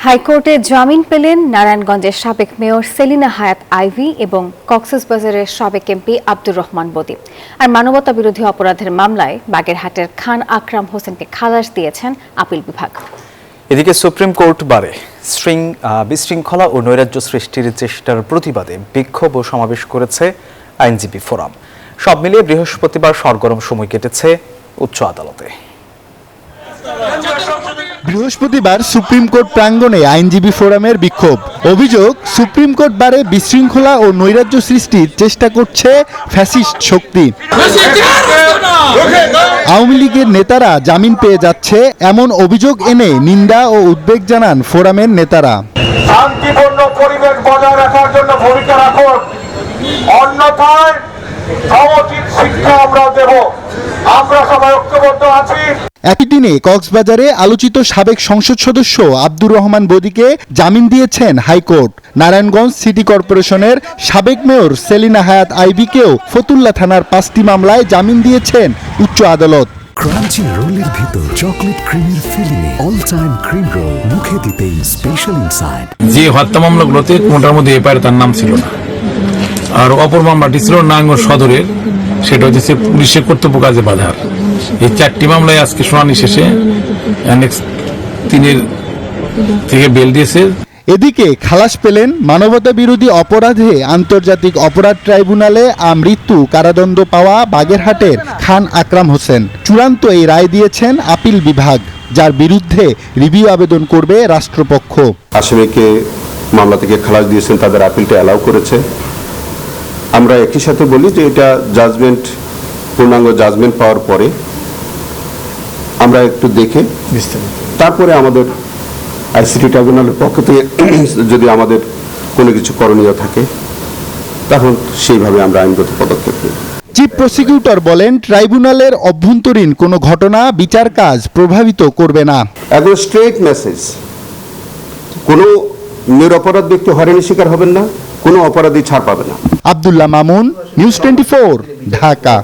হাইকোর্টে জামিন পেলেন নারায়ণগঞ্জের সাবেক মেয়র সেলিনা হায়াৎ আইভী এবং কক্সবাজারের সাবেক এমপি আব্দুর রহমান বদী। আর মানবতা বিরোধী অপরাধের মামলায় বাগেরহাটের খান আকরাম হোসেনকে খালাস দিয়েছেন আপিল বিভাগ। এদিকে সুপ্রিম কোর্ট বারে বিশৃঙ্খলা ও নৈরাজ্য সৃষ্টির চেষ্টার প্রতিবাদে বিক্ষোভ ও সমাবেশ করেছে আইনজীবী ফোরাম। সব মিলিয়ে বৃহস্পতিবার সরগরম সময় কেটেছে উচ্চ আদালতে। বৃহস্পতিবার সুপ্রিম কোর্ট প্রাঙ্গণে আইনজীবী ফোরামের বিক্ষোভ। অভিযোগ, সুপ্রিম কোর্ট বারে বিশৃঙ্খলা ও নৈরাজ্য সৃষ্টির চেষ্টা করছে ফ্যাসিস্ট শক্তি। আওয়ামী লীগের নেতারা জামিন পেয়ে যাচ্ছে এমন অভিযোগ এনে নিন্দা ও উদ্বেগ জানান ফোরামের নেতারা। শান্তিপূর্ণ পরিবেশ বজায় রাখার জন্য ভূমিকা রাখুন, অন্যথায় সমুচিত শিক্ষা আমরা দেব। আমরা সবাই ঐক্যবদ্ধ আছি। একই দিনে কক্সবাজারে আলোচিত সাবেক সংসদ সদস্য আব্দুর রহমান বদীকে জামিন দিয়েছেন হাইকোর্ট। নারায়ণগঞ্জ সিটি কর্পোরেশনের সাবেক মেয়র সেলিনা হায়াৎ আইভীকেও ফতুল্লা থানার 5টি মামলায় জামিন দিয়েছেন উচ্চ আদালত। ক্রাঞ্চি রোলের ভিতর চকলেট ক্রিমের filling, all time cream roll, মুখে দিতেই স্পেশাল ইনসাইড। যে হত্যা মামলাগুলোতে কোনটার মধ্যে এফআইআর তার নাম ছিল না, আর অপর মামলাটি ছিল নারায়ণগঞ্জ সদরের, সেটা হচ্ছে পুলিশের কর্তব্য কাজে বাধার। এই 4টি মামলায় আজকে শুনানি শেষে তিনের থেকে বেল দিয়েছে। এদিকে খালাস পেলেন মানবতা বিরোধী অপরাধে আন্তর্জাতিক অপরাধ ট্রাইব্যুনালে মৃত্যু কারাদণ্ড পাওয়া বাগেরহাটের খান আকরাম হোসেন। চূড়ান্ত এই রায় দিয়েছেন আপিল বিভাগ, যার বিরুদ্ধে রিভিউ আবেদন করবে রাষ্ট্রপক্ষ। আসামিকে মামলা থেকে খালাস দিয়েছেন, তাদের আপিলটা অ্যালাউ করেছে। আমরা একই সাথে বলি যে এটা জাজমেন্ট, পূর্ণাঙ্গ জাজমেন্ট পাওয়ার পরে আমরা একটু দেখে তারপরে আমাদের আইসিটি ট্রাইব্যুনালের পক্ষ থেকে যদি আমাদের কোনো কিছু করণীয় থাকে তখন সেইভাবে আমরা আইনগত পদক্ষেপ নেব। চিফ প্রসিকিউটর বলেন, ট্রাইব্যুনালের অভ্যন্তরীণ কোনো ঘটনা বিচার কাজ প্রভাবিত করবে না। একদম স্ট্রেট মেসেজ, কোনো নিরপরাধ ব্যক্তি হয়রানির শিকার হবেন না, কোনো অপরাধী ছাড় পাবে না। আব্দুল্লাহ মামুন, নিউজ 24, ঢাকা।